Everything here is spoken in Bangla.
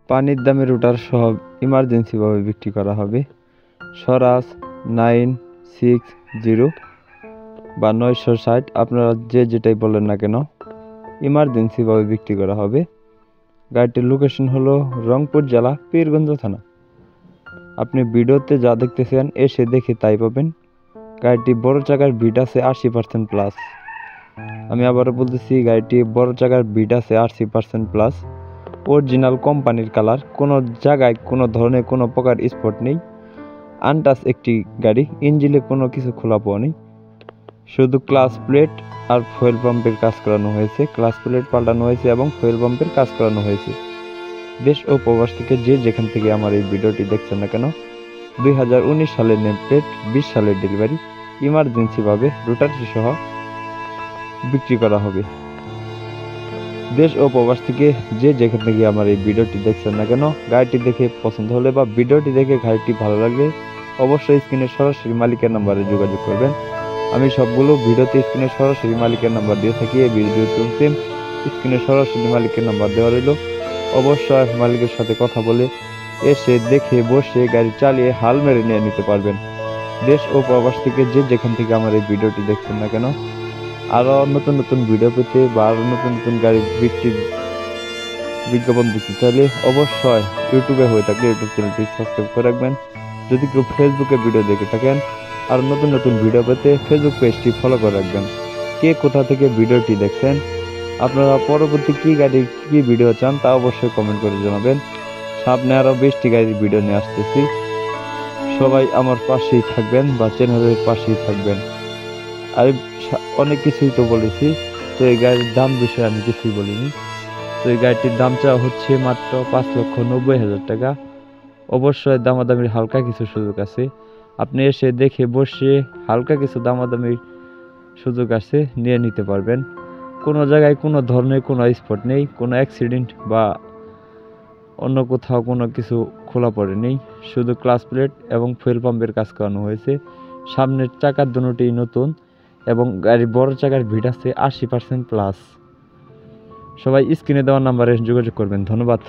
পানির দামে রুটার সহ ইমার্জেন্সিভাবে বিক্রি করা হবে। স্বরাজ 960 বা 960, আপনারা যে যেটাই বলেন না কেন, ইমার্জেন্সিভাবে বিক্রি করা হবে। গাড়িটির লোকেশন হলো রংপুর জেলা পীরগঞ্জ থানা। আপনি ভিডিওতে যা দেখতেছেন এসে দেখে তাই পাবেন। গাড়িটি বড় চাকার বিট আছে 80% প্লাস। আমি আবারও বলতেছি, গাড়িটি বড় চাকার বিট আছে 80% প্লাস। অরিজিনাল কোম্পানির কালার, কোনো জায়গায় কোনো ধরনের কোনো প্রকার স্পট নেই। আনটাচ একটি গাড়ি, ইঞ্জিনে কোনো কিছু খোলা পাওয়া নেই। শুধু ক্লাচ প্লেট আর ফুয়েল পাম্পের কাজ করানো হয়েছে। ক্লাচ প্লেট পাল্টানো হয়েছে এবং ফুয়েল পাম্পের কাজ করানো হয়েছে। দেশ ও প্রবাস থেকে যে যেখান থেকে আমার এই ভিডিওটি দেখছেন না কেন, 2019 সালের নেম প্লেট, 20 সালের ডেলিভারি, ইমার্জেন্সিভাবে রোটারি সহ বিক্রি করা হবে। দেশ ও প্রবাস থেকে যে যেখান থেকে আমার এই ভিডিওটি দেখছেন না কেন, গাড়িটি দেখে পছন্দ হলে বা ভিডিওটি দেখে গাড়িটি ভালো লাগলে অবশ্যই স্ক্রিনে সরাসরি মালিকের নাম্বারে যোগাযোগ করবেন। আমি সবগুলো ভিডিওতে স্ক্রিনে সরাসরি মালিকের নাম্বার দিয়ে থাকি। এই ভিডিও চলছে, স্ক্রিনে সরাসরি মালিকের নাম্বার দেওয়া রইল। অবশ্যই মালিকের সাথে কথা বলে এসে দেখে বসে গাড়ি চালিয়ে হাল মেরে নিয়ে নিতে পারবেন। দেশ ও প্রবাস থেকে যে যেখান থেকে আমার এই ভিডিওটি দেখছেন না কেন, আরও নতুন নতুন ভিডিও পেতে বা আরও নতুন নতুন গাড়ি বিক্রির বিজ্ঞাপন দিতে চাইলে অবশ্যই ইউটিউবে হয়ে থাকলে ইউটিউব চ্যানেলটি সাবস্ক্রাইব করে রাখবেন। যদি কেউ ফেসবুকে ভিডিও দেখে থাকেন, আর নতুন নতুন ভিডিও পেতে ফেসবুক পেজটি ফলো করে রাখবেন। কে কোথা থেকে ভিডিওটি দেখছেন, আপনারা পরবর্তী কী গাড়ি কী ভিডিও চান তা অবশ্যই কমেন্ট করে জানাবেন। সামনে আরও 20টি গাড়ির ভিডিও নিয়ে আসতেছি। সবাই আমার পাশেই থাকবেন বা চ্যানেলের পাশেই থাকবেন। আর অনেক কিছুই তো বলেছি, তো এই গাড়ির দাম বিষয়ে আমি কিছুই বলিনি। তো এই গাড়িটির দাম চাওয়া হচ্ছে মাত্র 5,90,000 টাকা। অবশ্যই দামাদামির হালকা কিছু সুযোগ আছে। আপনি এসে দেখে বসে হালকা কিছু দামাদামির সুযোগ আছে, নিয়ে নিতে পারবেন। কোনো জায়গায় কোনো ধরনের কোনো স্পট নেই, কোনো অ্যাক্সিডেন্ট বা অন্য কোথাও কোনো কিছু খোলা পড়ে নেই। শুধু ক্লাচ প্লেট এবং ফুয়েল পাম্পের কাজ করানো হয়েছে। সামনের চাকার দুটোই নতুন এবং গাড়ির বড় চাকার ভিট আছে 80% প্লাস। সবাই স্ক্রিনে দেওয়া নাম্বারে যোগাযোগ করবেন। ধন্যবাদ।